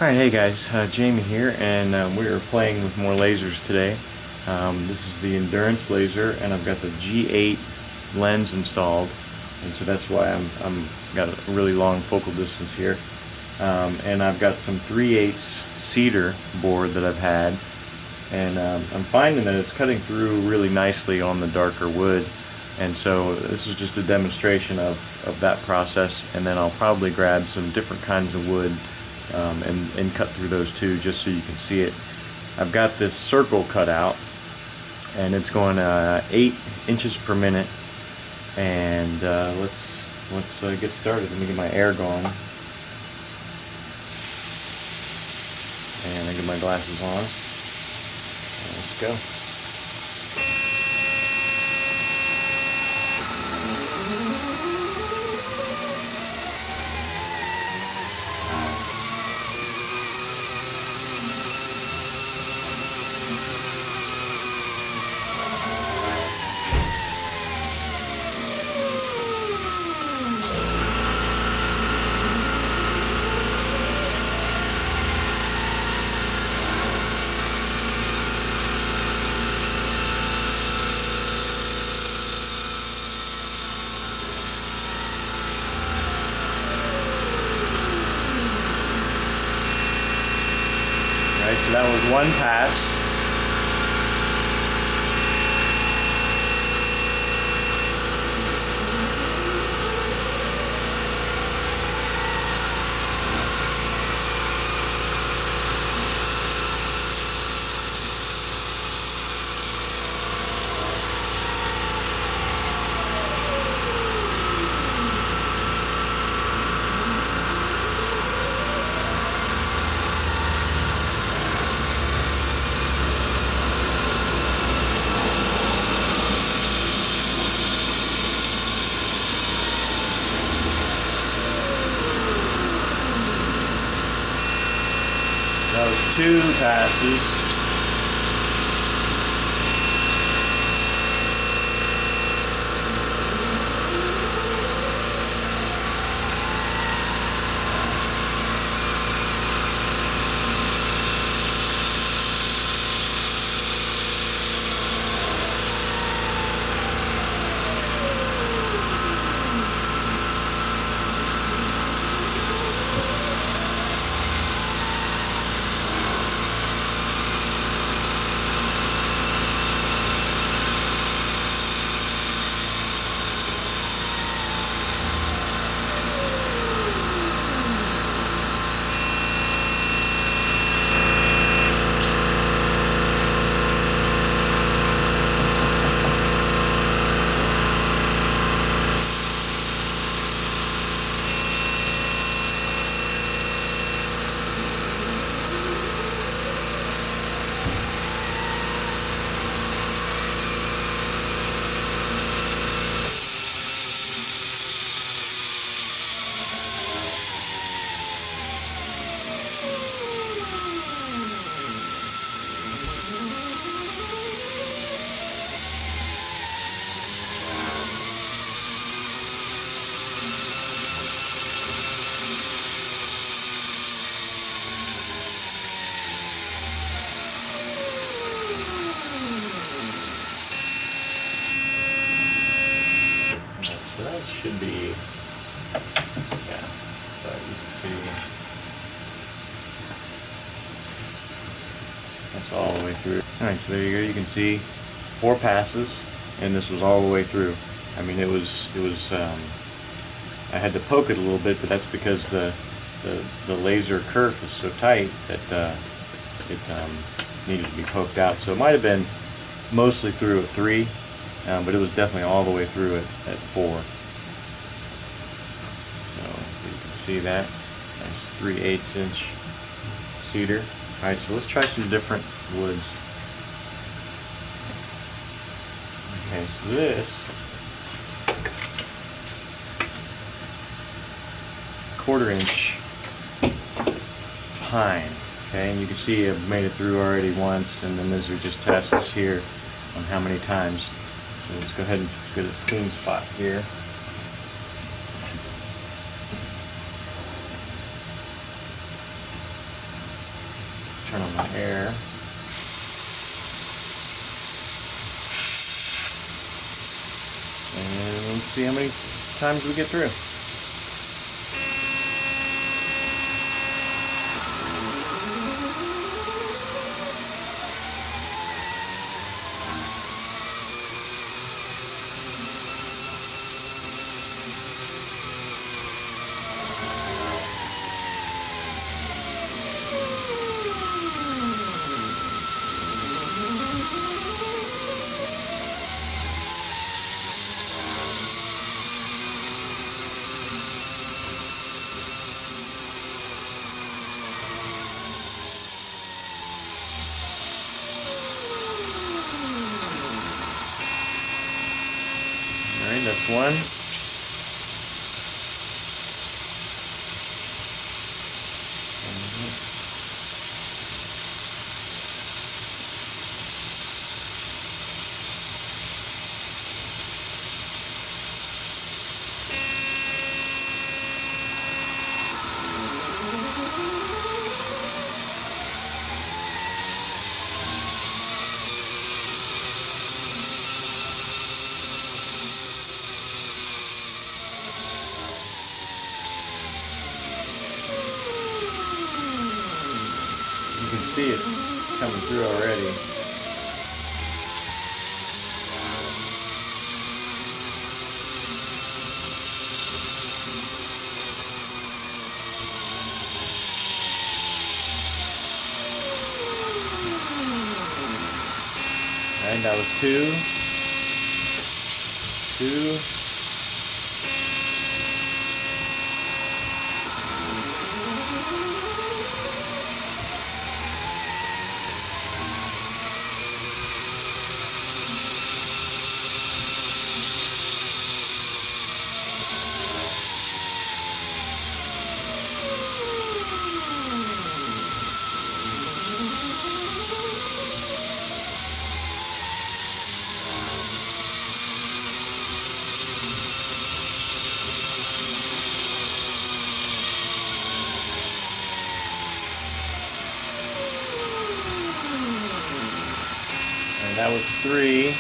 Alright, hey guys, Jamie here, and we are playing with more lasers today. This is the Endurance laser, and I've got the G8 lens installed, and so that's why I'm got a really long focal distance here. And I've got some 3/8 cedar board that I've had, and I'm finding that it's cutting through really nicely on the darker wood, and so this is just a demonstration of that process, and then I'll probably grab some different kinds of wood and cut through those too, just so you can see it. I've got this circle cut out, and it's going 8 inches per minute, and let's get started. Let me get my air going, and I get my glasses on. Let's go. Alright, so that was one pass. That was 2 passes. So that should be, yeah, so you can see that's all the way through. Alright, so there you go, you can see 4 passes, and this was all the way through. I mean, it was I had to poke it a little bit, but that's because the laser kerf is so tight that it needed to be poked out. So it might have been mostly through at 3, but it was definitely all the way through at 4. So you can see that. Nice 3/8 inch cedar. Alright, so let's try some different woods. Okay, so this 1/4 inch pine. Okay, and you can see I've made it through already once, and then these are just tests here on how many times. So let's go ahead and just get a clean spot here. turn on my air. And let's see how many times we get through. Alright, that's one. You can see it coming through already. Alright, that was two. And that was three.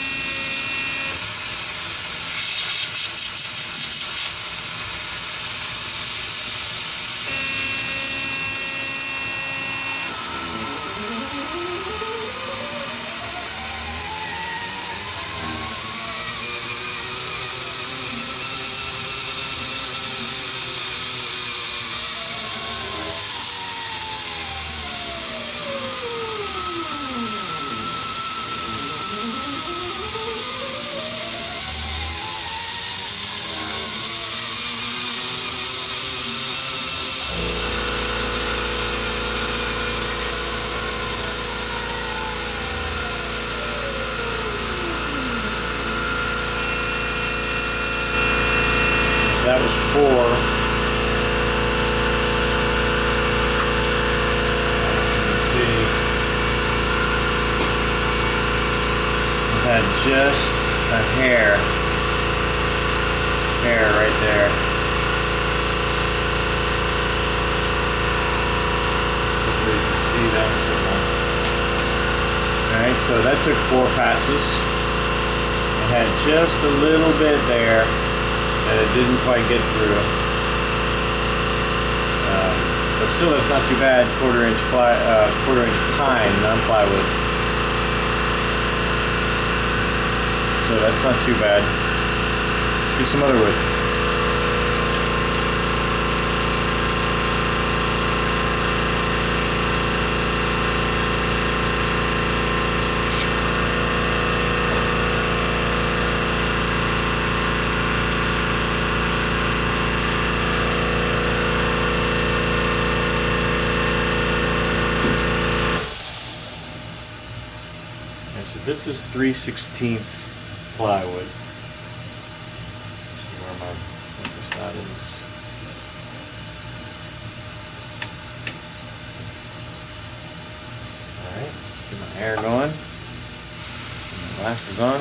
So that was four. You can see it had just a hair right there. Hopefully you can see that. Alright, so that took 4 passes. It had just a little bit there that it didn't quite get through. But still, that's not too bad. Quarter-inch pine, non-plywood. So that's not too bad. Let's get some other wood. So this is 3/16 plywood. See where my focus dot is. Alright, let's get my air going. Get my glasses on.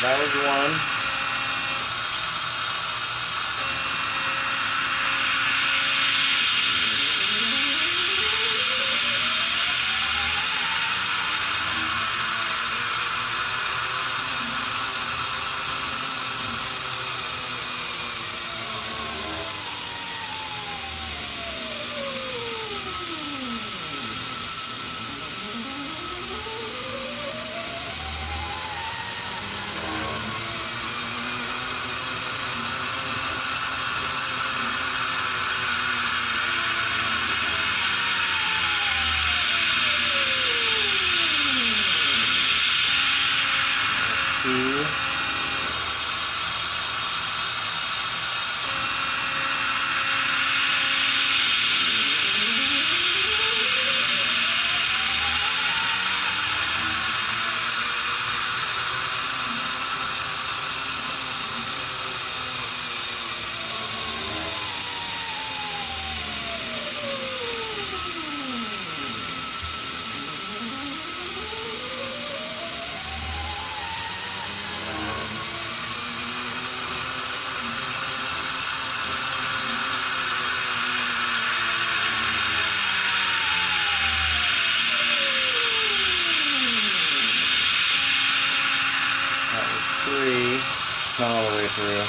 That was one. Two. Three, not all the way through.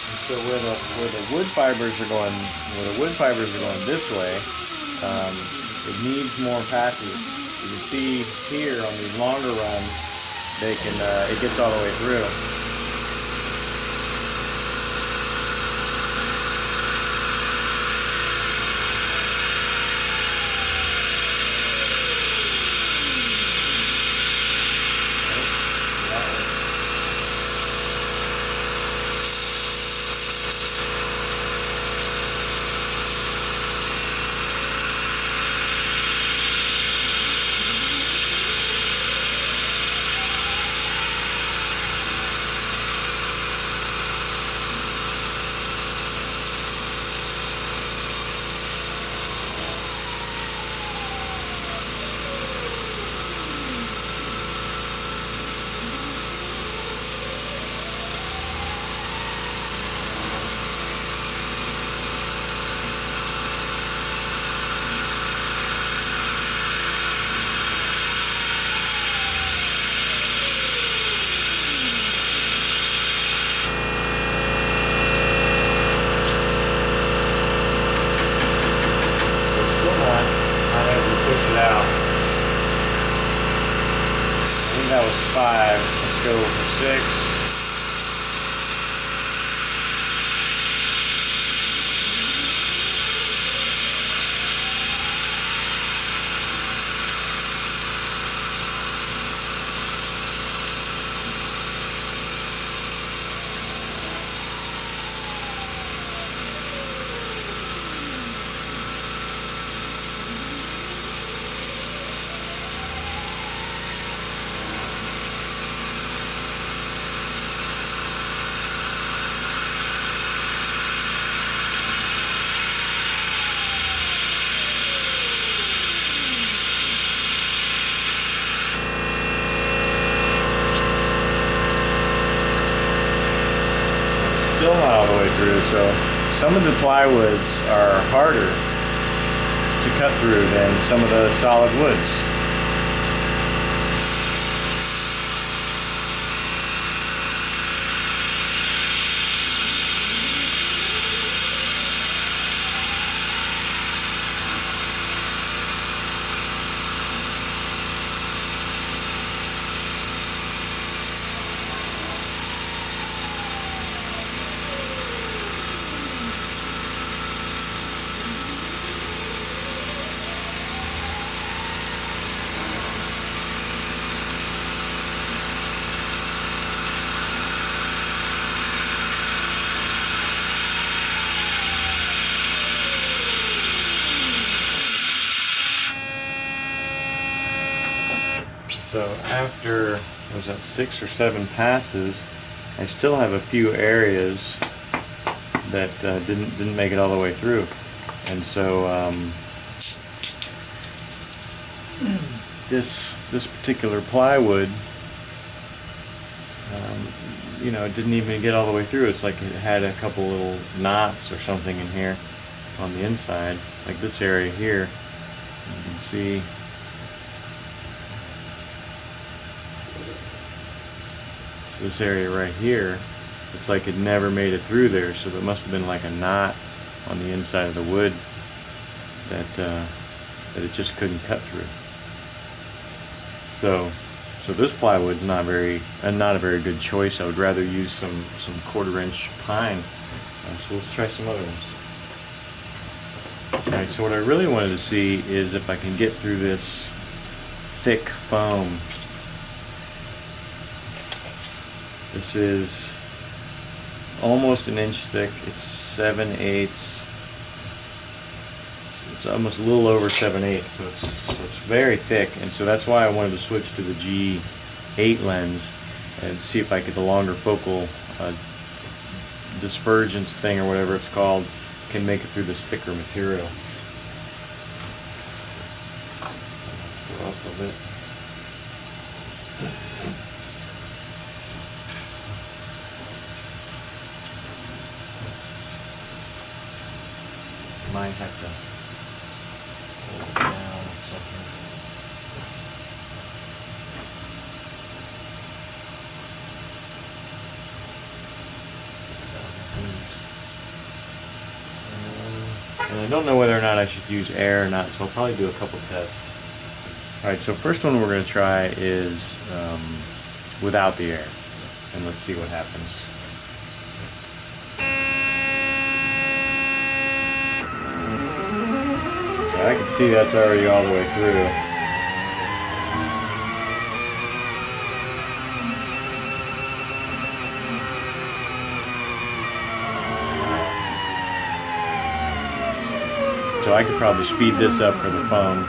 And so where the wood fibers are going, this way, it needs more passes. You can see here on these longer runs, it gets all the way through. Out. I think that was 5. Let's go for 6. Still not all the way through, so some of the plywoods are harder to cut through than some of the solid woods. So after was that 6 or 7 passes, I still have a few areas that didn't make it all the way through, and so this particular plywood, you know, it didn't even get all the way through. It's like it had a couple little knots or something in here on the inside, like this area here. You can see. So this area right here, it's like it never made it through there, so there must have been like a knot on the inside of the wood that it just couldn't cut through. So this plywood's not a very good choice. I would rather use some 1/4-inch pine. So let's try some other ones. Alright, so what I really wanted to see is if I can get through this thick foam. This is almost an inch thick. It's 7/8. It's almost a little over 7/8, so it's very thick, and so that's why I wanted to switch to the G8 lens and see if I could, the longer focal dispergence thing or whatever it's called, can make it through this thicker material. Go up a bit. Might have to hold it down or something. And I don't know whether or not I should use air or not, so I'll probably do a couple tests. Alright, so first one we're going to try is without the air, and let's see what happens. I can see that's already all the way through. So I could probably speed this up for the phone.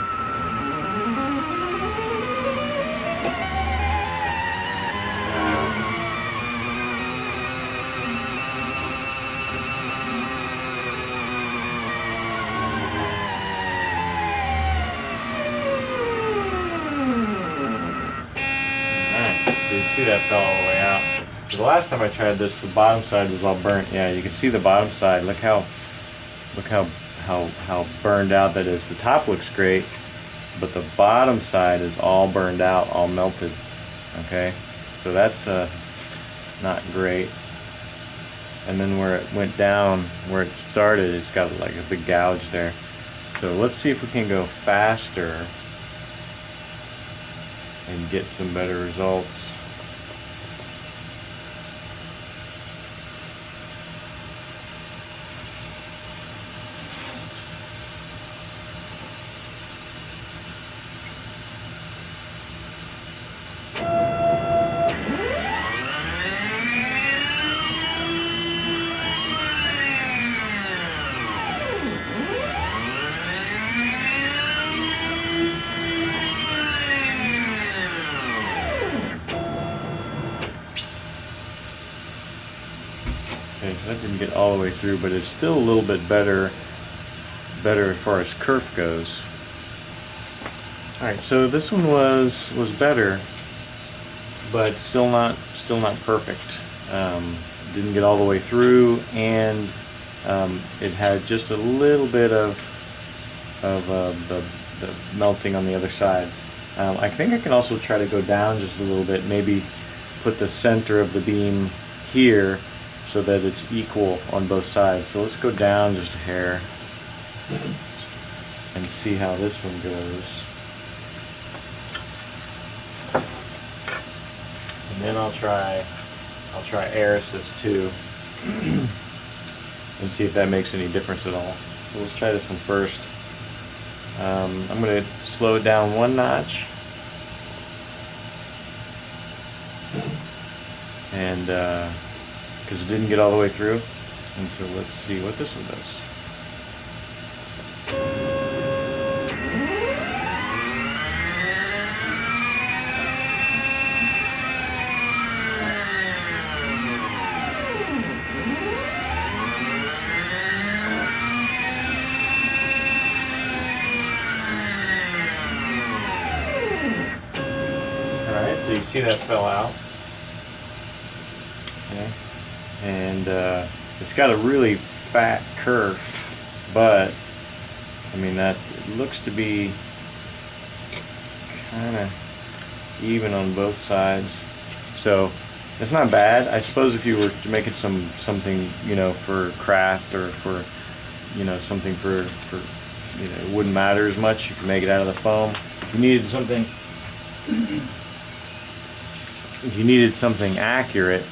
See, that fell all the way out. The last time I tried this, the bottom side was all burnt. Yeah, you can see the bottom side. Look how burned out that is. The top looks great, but the bottom side is all burned out, all melted. Okay, so that's not great. And then where it went down, where it started, it's got like a big gouge there. So let's see if we can go faster and get some better results. Okay, so that didn't get all the way through, but it's still a little bit better as far as kerf goes. Alright, so this one was better, but still not perfect. Didn't get all the way through, and it had just a little bit of the melting on the other side. I think I can also try to go down just a little bit, maybe put the center of the beam here so that it's equal on both sides. So let's go down just a hair and see how this one goes. And then I'll try air assist too and see if that makes any difference at all. So let's try this one first. I'm going to slow it down 1 notch, and because it didn't get all the way through, and so let's see what this one does. Alright, so you see that fell out. Okay. And it's got a really fat kerf, but I mean that looks to be kind of even on both sides, so it's not bad. I suppose if you were to make it something, you know, for craft or for, you know, something for you know, it wouldn't matter as much. You can make it out of the foam. If you needed something accurate,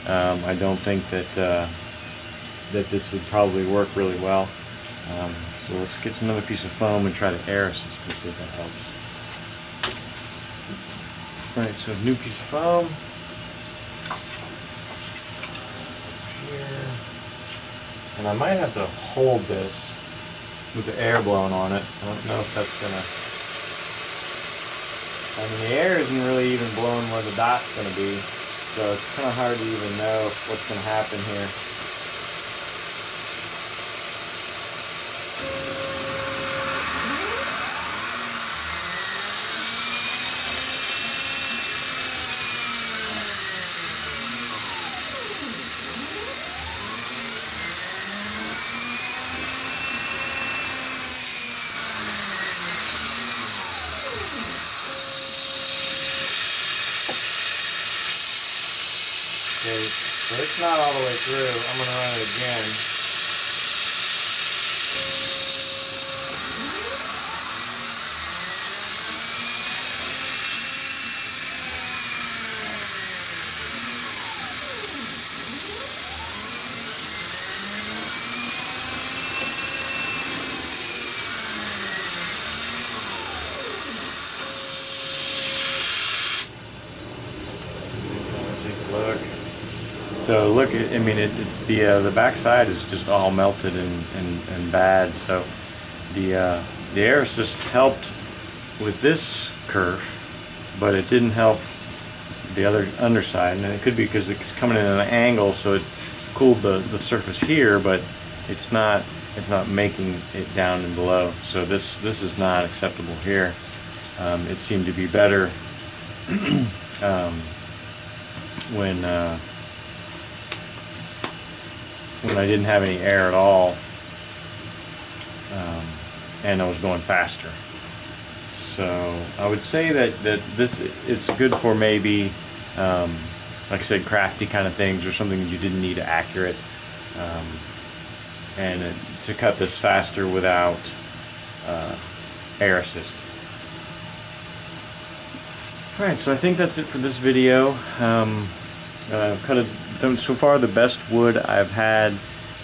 I don't think that that this would probably work really well. So let's get another piece of foam and try the air assist to see if that helps. Alright, so new piece of foam. Here. And I might have to hold this with the air blowing on it. I don't know if that's gonna... I mean, the air isn't really even blowing where the dot's gonna be, so it's kind of hard to even know what's gonna happen here. Okay, so it's not all the way through. I'm going to run it again. Let's take a look. So look, I mean, it's the back side is just all melted and bad. So the air assist helped with this kerf, but it didn't help the other underside. And it could be because it's coming in at an angle, so it cooled the surface here, but it's not making it down and below. So this is not acceptable here. It seemed to be better when I didn't have any air at all, and I was going faster. So I would say that this is good for maybe, like I said, crafty kind of things, or something that you didn't need accurate, and to cut this faster without air assist. Alright, so I think that's it for this video. I've cut it. So far, the best wood I've had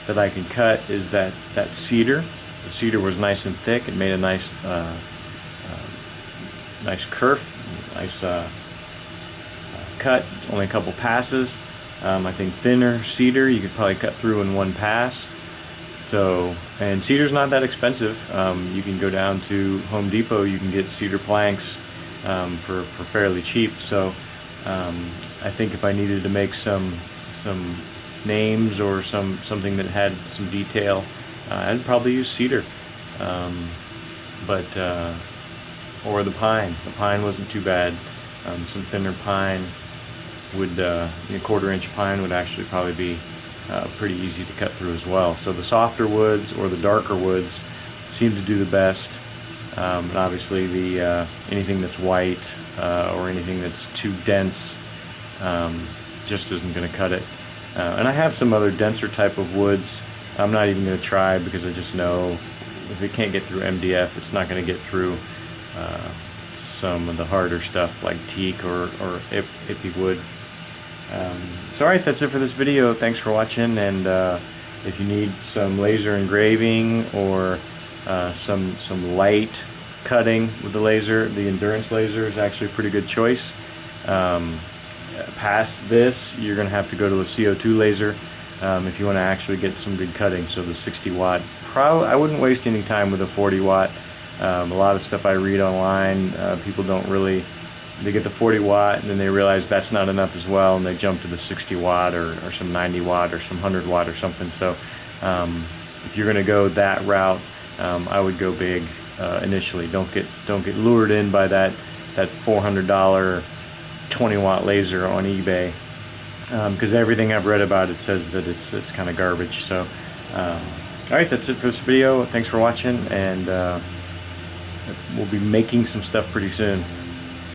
that I can cut is that cedar. The cedar was nice and thick. It made a nice nice kerf, nice cut. Only a couple passes. I think thinner cedar you could probably cut through in one pass. So, and cedar's not that expensive. You can go down to Home Depot. You can get cedar planks for fairly cheap. So I think if I needed to make some names or something that had some detail, I'd probably use cedar, or the pine. The pine wasn't too bad. Some thinner pine would, a 1/4-inch pine would actually probably be pretty easy to cut through as well. So the softer woods or the darker woods seem to do the best. And obviously the anything that's white or anything that's too dense just isn't going to cut it. And I have some other denser type of woods. I'm not even going to try because I just know if it can't get through MDF, it's not going to get through some of the harder stuff like teak or ippy wood. So alright, that's it for this video. Thanks for watching, and if you need some laser engraving or some light cutting with the laser, the Endurance laser is actually a pretty good choice. Past this, you're going to have to go to a CO2 laser if you want to actually get some good cutting. So the 60 watt, I wouldn't waste any time with a 40 watt. A lot of stuff I read online, people don't really, they get the 40 watt and then they realize that's not enough as well, and they jump to the 60 watt or some 90 watt or some 100 watt or something. So if you're going to go that route, I would go big initially. Don't get lured in by that $400 20-watt laser on eBay, because everything I've read about it says that it's kind of garbage. So alright, that's it for this video. Thanks for watching, and we'll be making some stuff pretty soon.